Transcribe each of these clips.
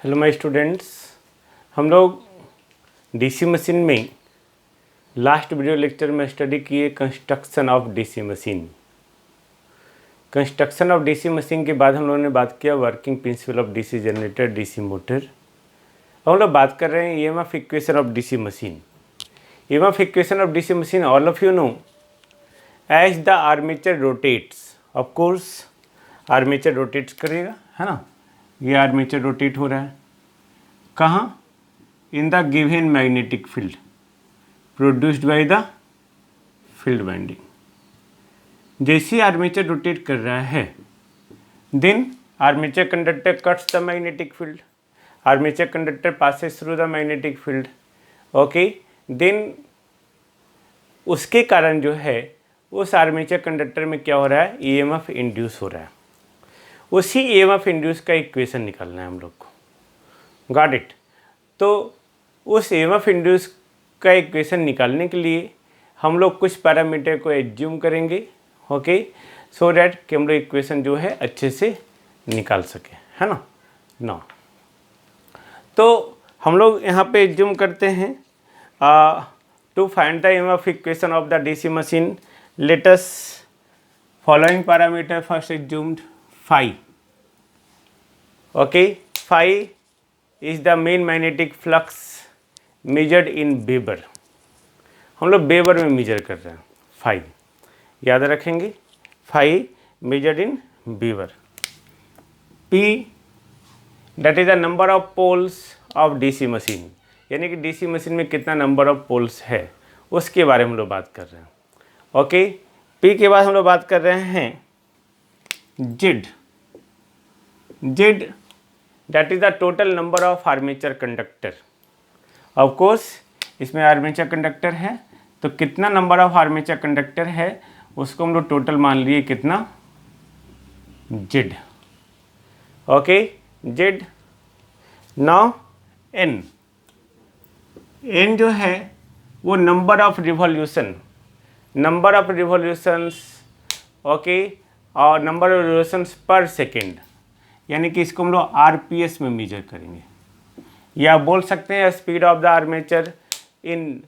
Hello my students, हम लोग DC machine में लास्ट वीडियो लेक्चर में स्टडी किए construction of DC machine. Construction of DC machine के बाद हम लोगों ने बात किया working principle of DC generator, DC motor. हम लोग बात कर रहे हैं EMF equation of DC machine. EMF equation of DC machine all of you know as the armature rotates. Of course armature rotates करेगा, है ना। ये आर्मेचर रोटेट हो रहा है कहाँ? In the given magnetic field produced by the field winding. जैसे armature rotate कर रहा है then armature conductor cuts the magnetic field, armature conductor passes through the magnetic field. Okay, then उसके कारण जो है उस आर्मेचर कंडक्टर में क्या हो रहा है? ईएमएफ इंड्यूस हो रहा है। उसी ईएमएफ इंड्यूस का इक्वेशन निकालना है हम लोग को। Got it? तो उस ईएमएफ इंड्यूस का इक्वेशन निकालने के लिए हम लोग कुछ पैरामीटर को एज्यूम करेंगे, ओके, सो डैट कि हम लोग इक्वेशन जो है अच्छे से निकाल सके, है ना। ना तो हम लोग यहाँ पे एज्यूम करते हैं to find the EMF equation of the DC machine let us following parameter first assumed. phi, okay, phi is the main magnetic flux measured in Weber। हम लोग वेबर में मेजर कर रहे हैं phi, याद रखेंगे phi measured in Weber। P that is the number of poles of DC machine, यानी कि डीसी मशीन में कितना नंबर ऑफ पोल्स है उसके बारे में हम लोग बात कर रहे हैं। ओके, P के बाद हम लोग बात कर रहे हैं Z, that is the total number of armature conductor। of course इसमें आर्मेचर कंडक्टर है तो कितना नंबर ऑफ आर्मेचर कंडक्टर है उसको हम लोग टोटल मान लिए कितना? Z। Okay, Z। Now N जो है वो नंबर ऑफ रिवॉल्यूशन, ओके, और नंबर ऑफ रिवॉल्यूशंस पर सेकेंड, यानी कि इसको हम लोग आरपीएस में मेजर करेंगे, या बोल सकते हैं speed of the armature in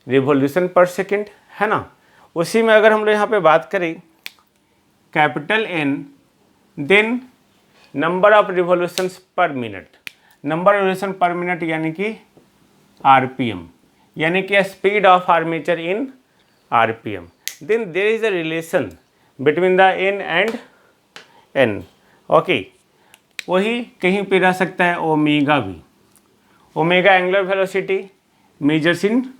revolution पर सेकेंड, है ना। उसी में अगर हम लोग यहाँ पे बात करें capital N, then number of revolutions per minute, number of revolution per minute यानी कि आरपीएम, यानी कि speed of armature in RPM. Then there is a relation between the N and N। Okay, वही कहीं पे रह सकता है ओमेगा भी। Omega angular velocity measures in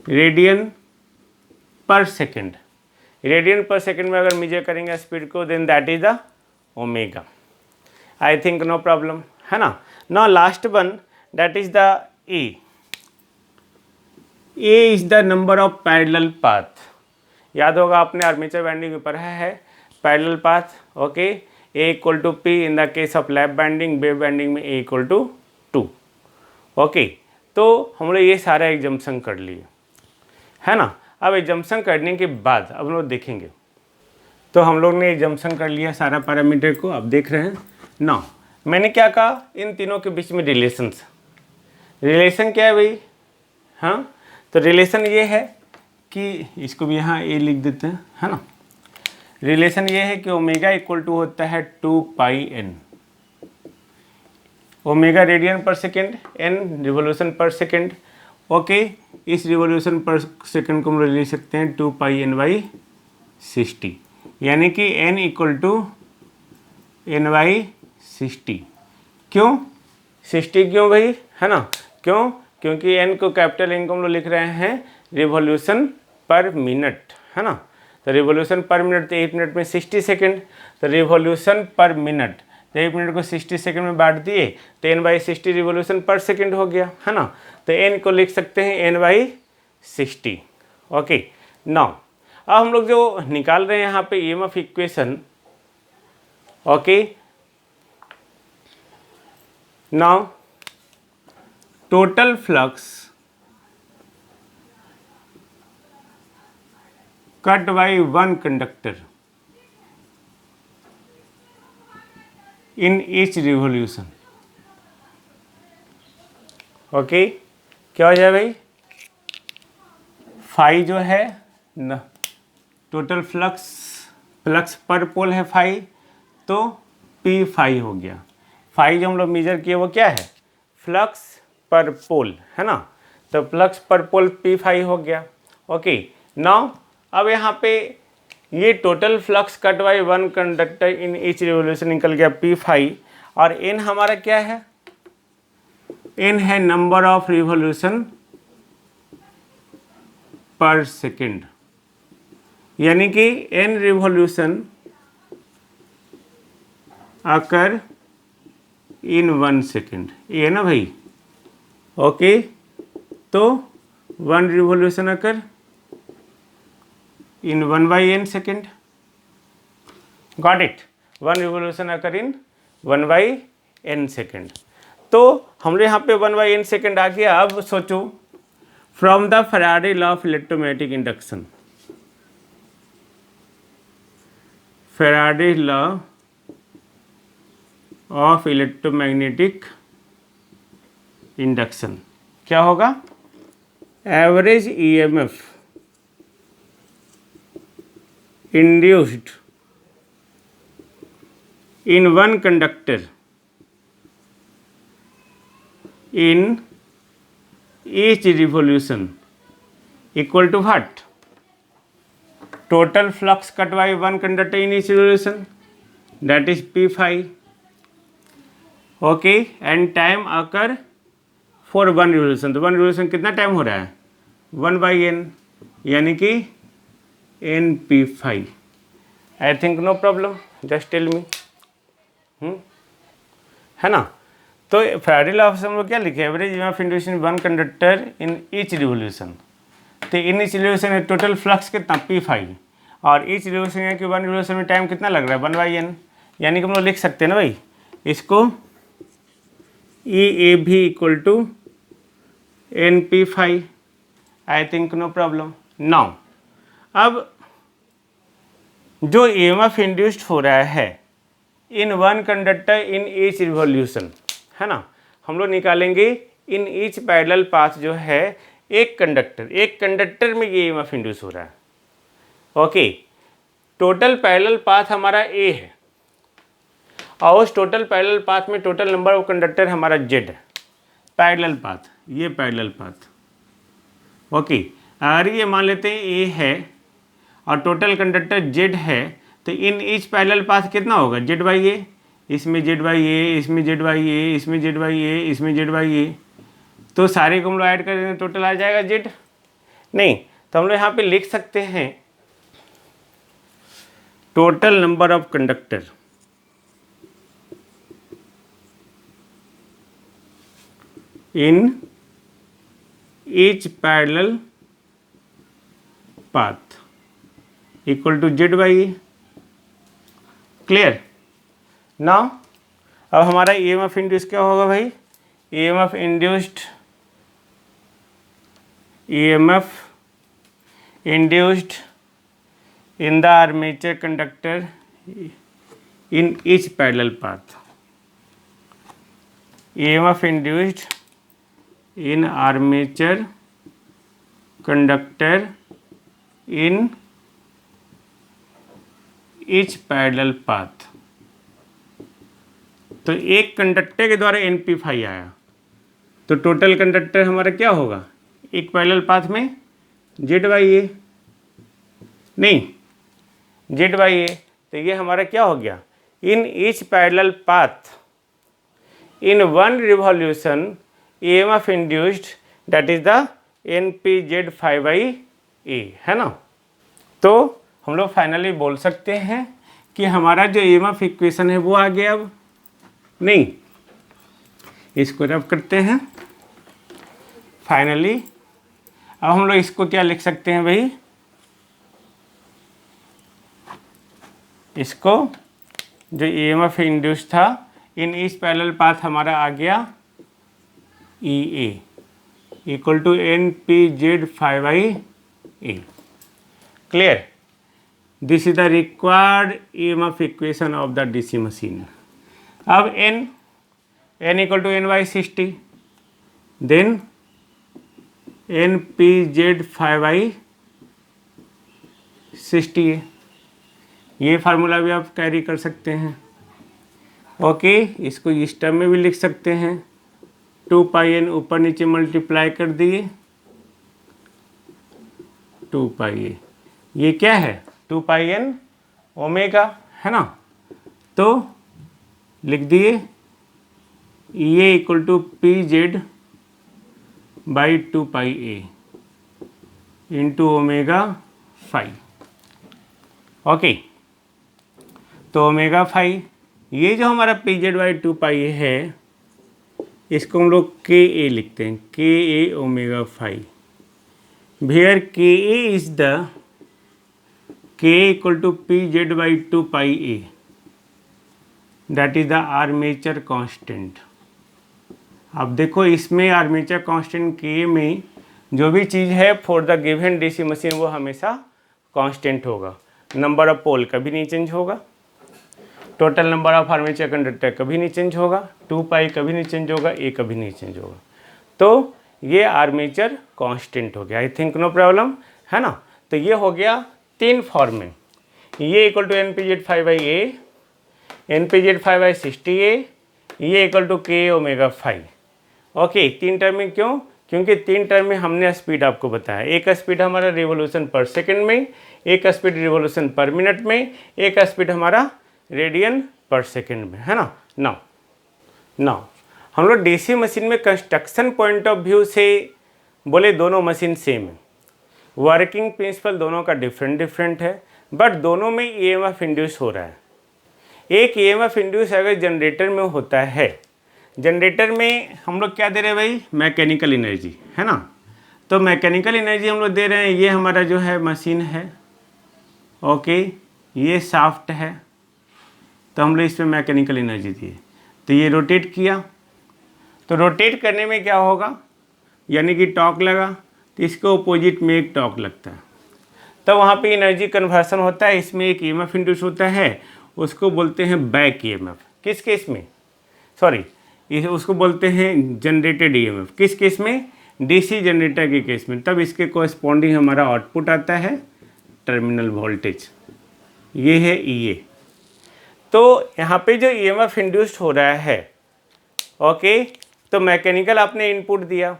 radian per second. Radian per second में अगर मेजर करेंगे स्पीड को then that is the omega. I think no problem, है ना। Now last one that is the A is the number of parallel path. याद होगा आपने armature winding में पढ़ा है parallel path. Okay, A equal to P in the case of lap winding, wave winding में A equal to 2। Okay, तो हम लोग ये सारा एग्जाम्पशन कर लिए, है ना। अब एग्जाम्पशन करने के बाद अब लोग देखेंगे, तो हम लोग ने एग्जाम्पशन कर लिया सारा पैरामीटर को। अब देख रहे हैं ना, मैंने क्या कहा, इन तीनों के बीच में रिलेशन क्या है भाई? हाँ, तो रिलेशन ये है कि इसको भी यहाँ A लिख देते हैं, है ना। रिलेशन ये है कि ओमेगा इक्वल टू होता है 2πn, omega radian per second, n revolution per second. Okay, इस रिवोल्यूशन पर सेकेंड को हम लोग ले सकते हैं 2πn/60, यानी कि n इक्वल टू n/60। क्यों 60? क्यों भाई, है ना। क्यों? क्योंकि n को कैपिटल N को हम लोग लिख रहे हैं रिवॉल्यूशन पर मिनट, है ना। तो रिवॉल्यूशन पर मिनट तो 1 मिनट में 60 सेकेंड, तो रिवॉल्यूशन पर मिनट, तो 1 मिनट को 60 सेकेंड में बांट दिए तो n/60 रिवॉल्यूशन पर सेकेंड हो गया, है ना। तो n को लिख सकते हैं n/60। ओके, नाउ अब हम लोग जो निकाल रहे हैं यहाँ पे EMF equation. Okay, now total flux cut by one conductor in each revolution। Okay, क्या हो जाए भाई, फाई जो है न, टोटल फ्लक्स पर पोल है फाई, तो पी फाई हो गया। फाई जो हम लोग मेजर किए वो क्या है, फ्लक्स पर पोल, है ना, तो फ्लक्स पर पोल पी फाई हो गया। ओके, नाउ अब यहाँ पे ये total flux cut by one conductor in each revolution निकल गया पी फाई, और एन हमारा क्या है, एन है number of revolution per second, यानी कि एन रिवोल्यूशन अकर इन 1 सेकेंड, ये है ना भाई। ओके, तो 1 revolution occur in 1/n second, got it, 1 revolution occur in 1/n second. तो हमने यहाँ पे 1/n सेकेंड आ गया। अब सोचो, from the Faraday law of electromagnetic induction, Faraday law of electromagnetic induction क्या होगा, average EMF induced in one conductor in each revolution equal to what, total flux cut by one conductor in each revolution, that is P phi. Okay, and time occur for 1 revolution, तो 1 revolution कितना time हो रहा है, 1/n, यानी कि N P phi. I think no problem, just tell me, है ना। तो फैराडे लॉ ऑफ हम लोग क्या लिखे, average of induce in one conductor in each revolution, तो इन ईच रिवोल्यूशन में टोटल फ्लक्स कितना पी फाई, और ईच रिवोल्यूशन यानी कि 1 रिवोल्यूशन में टाइम कितना लग रहा है 1/n, यानी कि हम लोग लिख सकते हैं ना भाई इसको, ई ए भी equal to N P phi. I think no problem. Now अब जो ईएमएफ इंड्यूस्ड हो रहा है in one conductor in each revolution, है ना, हम लोग निकालेंगे इन ईच पैरेलल पाथ, जो है एक कंडक्टर में ये ईएमएफ इंड्यूस हो रहा है। ओके, टोटल पैरेलल पाथ हमारा ए है, और उस टोटल पैरेलल पाथ में टोटल नंबर ऑफ कंडक्टर हमारा जेड है, पैरेलल पाथ, ये पैरेलल पाथ। ओके, अगर ये मान लेते हैं ए है और टोटल कंडक्टर जेड है, तो इन ईच पैरेलल पाथ कितना होगा, जेड बाई ए, इसमें जेड बाई ए, इसमें जेड बाई ए, इसमें जेड बाई ए, इसमें जेड बाई ए, तो सारे को हम लोग ऐड कर देंगे, टोटल आ जाएगा जेड। नहीं, तो हम लोग यहाँ पे लिख सकते हैं total number of conductor in each parallel path equal to z by e। Clear. Now अब हमारा ईएमएफ इंड्यूस क्या होगा भाई, EMF induced in the armature conductor in each parallel path, EMF induced in armature conductor in each parallel path। तो एक conductor के द्वारा N P phi आया, तो टोटल कंडक्टर हमारा क्या होगा, एक पैरेलल पाथ में जेड बाई ए, नहीं जेड बाई ए, तो ये हमारा क्या हो गया, in each parallel path in one revolution EMF induced that is the NPZ phi by A, है ना। तो हम लोग फाइनली बोल सकते हैं कि हमारा जो EMF इक्वेशन है वो आ गया। अब नहीं, इसको रब करते हैं फाइनली। अब हम लोग इसको क्या लिख सकते हैं भाई, इसको जो EMF इंड्यूस था इन इस पैरेलल पाथ हमारा आ गया E A equal to N P Z phi by A. Clear. This is the required EMF equation of the DC machine. अब N equal to N by 60, then NPZ5I60A, ये formula भी आप carry कर सकते हैं। ओके, इसको इस term में भी लिख सकते हैं, 2πn ऊपर नीचे मल्टीप्लाई कर दिए 2πa, ये क्या है 2πn ओमेगा, है ना। तो लिख दिए ये equal to PZ/2πa into omega 5। Okay, तो ओमेगा 5, ये जो हमारा PZ/2πa है इसको हम लोग Ka लिखते हैं, Ka omega 5, where Ka is the Ka equal to PZ/2πa, that is the armature constant. अब देखो इसमें आर्मेचर कांस्टेंट Ka में जो भी चीज़ है for the given DC machine वो हमेशा कांस्टेंट होगा। नंबर ऑफ पोल कभी नहीं चेंज होगा, total number of armature conductor कभी नहीं चेंज होगा, 2π कभी नहीं चेंज होगा, A कभी नहीं चेंज होगा। तो ये आर्मेचर कांस्टेंट हो गया, आई थिंक नो प्रॉब्लम, है ना। तो ये हो गया 3 फॉर्म में, ये इक्वल टू NPZ5/A, NPZ5/60A, ये equal to K omega 5। Okay, 3 term में क्यों? क्योंकि 3 टर्म में हमने स्पीड आपको बताया, एक स्पीड हमारा रिवोल्यूशन पर सेकंड में, एक स्पीड रिवोल्यूशन पर मिनट में, एक स्पीड हमारा रेडियन पर सेकंड में, है ना। नाउ हम लोग डीसी मशीन में कंस्ट्रक्शन पॉइंट ऑफ व्यू से बोले दोनों मशीन सेम है, वर्किंग प्रिंसिपल दोनों का डिफरेंट है, बट दोनों में EMF इंड्यूस हो रहा है। एक EMF इंड्यूस अगर जनरेटर में होता है, जनरेटर में हम लोग क्या दे रहे हैं भाई, मैकेनिकल एनर्जी, है ना। तो मैकेनिकल एनर्जी हम लोग दे रहे हैं, ये हमारा जो है मशीन है, ओके, ये शाफ्ट है, तो हम लोग इसमें मैकेनिकल एनर्जी दिए, तो ये रोटेट किया, तो रोटेट करने में क्या होगा, यानी कि टॉर्क लगा, तो इसके अपोजिट में एक टॉर्क लगता है, तो वहाँ पे एनर्जी कन्वर्सन होता है, इसमें एक EMF इंड्यूस होता है, उसको बोलते हैं बैक EMF। किस केस में, सॉरी, उसको बोलते हैं जनरेटेड EMF, किस केस में, डीसी जनरेटर के केस में। तब इसके कोरस्पॉन्डिंग हमारा आउटपुट आता है टर्मिनल वोल्टेज, ये है EA। तो यहाँ पे जो EMF इंड्यूस्ड हो रहा है, ओके, तो मैकेनिकल आपने इनपुट दिया,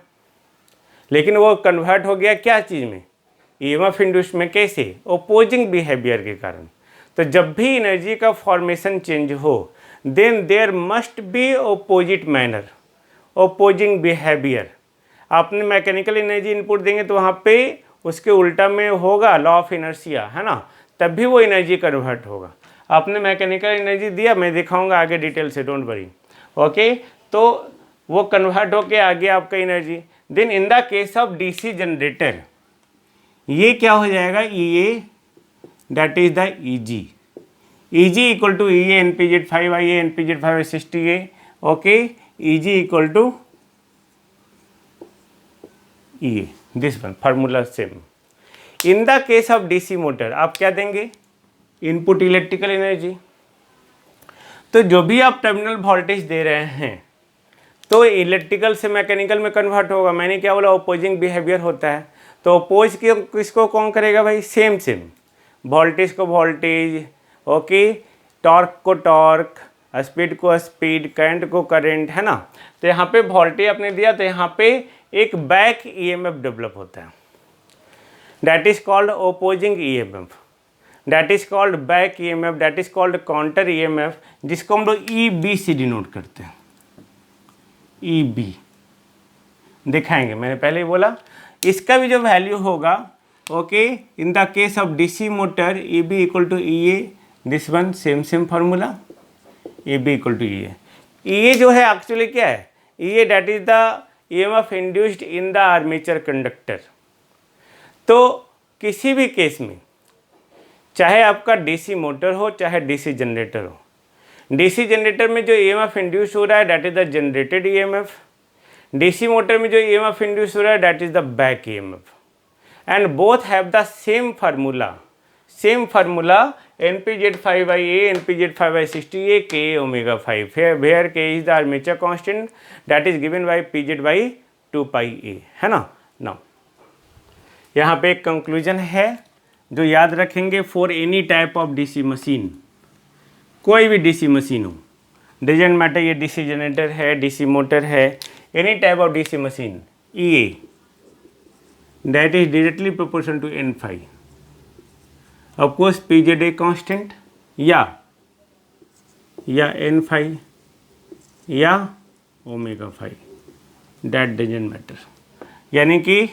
लेकिन वो कन्वर्ट हो गया क्या चीज़ में, EMF इंड्यूस्ड में। कैसे, ओपोजिंग बिहेवियर के कारण। तो जब भी एनर्जी का फॉर्मेशन चेंज हो, then there must be opposite manner, opposing behaviour. आपने मैकेनिकल एनर्जी इनपुट देंगे तो वहाँ पे उसके उल्टा में होगा लॉ ऑफ इनर्शिया, है ना, तब भी वो एनर्जी कन्वर्ट होगा। आपने मैकेनिकल एनर्जी दिया, मैं दिखाऊंगा आगे डिटेल से, डोंट वरी, ओके। तो वो कन्वर्ट होके आ गया आपका energy. Then in the case of DC generator ये क्या हो जाएगा, EA that is the EG equal to EA NPZ5IA NPZ560A, okay, EG equal to EA, this one formula same. In the case of DC motor आप क्या देंगे, input electrical energy. तो जो भी आप टर्मिनल वोल्टेज दे रहे हैं तो इलेक्ट्रिकल से मैकेनिकल में कन्वर्ट होगा। मैंने क्या बोला, अपोजिंग बिहेवियर होता है, तो अपोज किसको कौन करेगा भाई, सेम वोल्टेज को वोल्टेज, ओके, टॉर्क को टॉर्क, स्पीड को स्पीड, करंट को करंट, है ना। तो यहाँ पे वोल्टेज आपने दिया, तो यहाँ पे एक बैक EMF डेवलप होता है, that is called opposing EMF, that is called back EMF, that is called counter EMF, जिसको हम लोग EB से डिनोट करते हैं। EB दिखाएंगे, मैंने पहले ही बोला, इसका भी जो वैल्यू होगा, okay, in the case of DC motor EB equal to EA, this one same formula, EB equal to EA। EA जो है एक्चुअली क्या है, EA that is the EMF induced in the armature conductor. तो किसी भी case में, चाहे आपका डीसी मोटर हो चाहे डीसी जनरेटर हो, डीसी जनरेटर में जो EMF इंड्यूस हो रहा है that is the generated EMF, DC motor में जो EMF इंड्यूस हो रहा है that is the back EMF, and both have the same formula NPZ5IA NPZ560A K omega 5, where K is the armature constant that is given by PZ/2πa, 2 पाई ए, है ना। Now यहाँ पे एक कंक्लूजन है जो याद रखेंगे, for any type of DC machine, कोई भी डीसी मशीन हो, डजंट मैटर ये डीसी जनरेटर है, डीसी मोटर है, any type of DC machine, E A that is directly proportional to N phi, of course P Z A constant या N phi या omega phi, that doesn't matter. यानी कि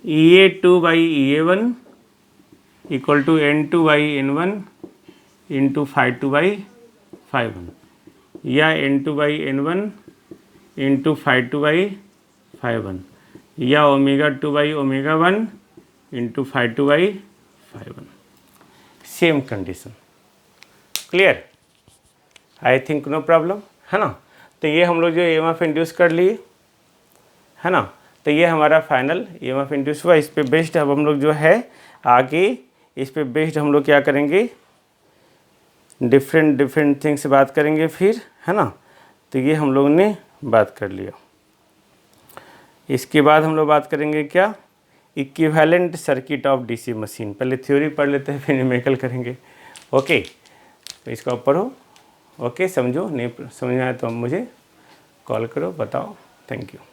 EA2 by EA1 equal to N2 by N1 into φ2 by φ1 या N2 by N1 into φ2 by φ1 या ω2 by ω1 into φ2 by φ1। Same condition, clear? I think no problem, है ना। तो ये हम लोग जो EMF इंड्यूस कर लिए, है ना, तो ये हमारा फाइनल EMF इंड्यूस हुआ। इस पे बेस्ड अब हम लोग जो है आगे इस पे बेस्ड हम लोग क्या करेंगे, डिफरेंट थिंग्स से बात करेंगे फिर, है ना। तो ये हम लोग ने बात कर लिया। इसके बाद हम लोग बात करेंगे क्या, equivalent circuit of DC machine. पहले थ्योरी पढ़ लेते हैं फिर न्यूमेरिकल करेंगे। ओके, तो इसका ऊपर हो, ओके, समझो, नहीं समझ में आया तो मुझे कॉल करो, बताओ। Thank you.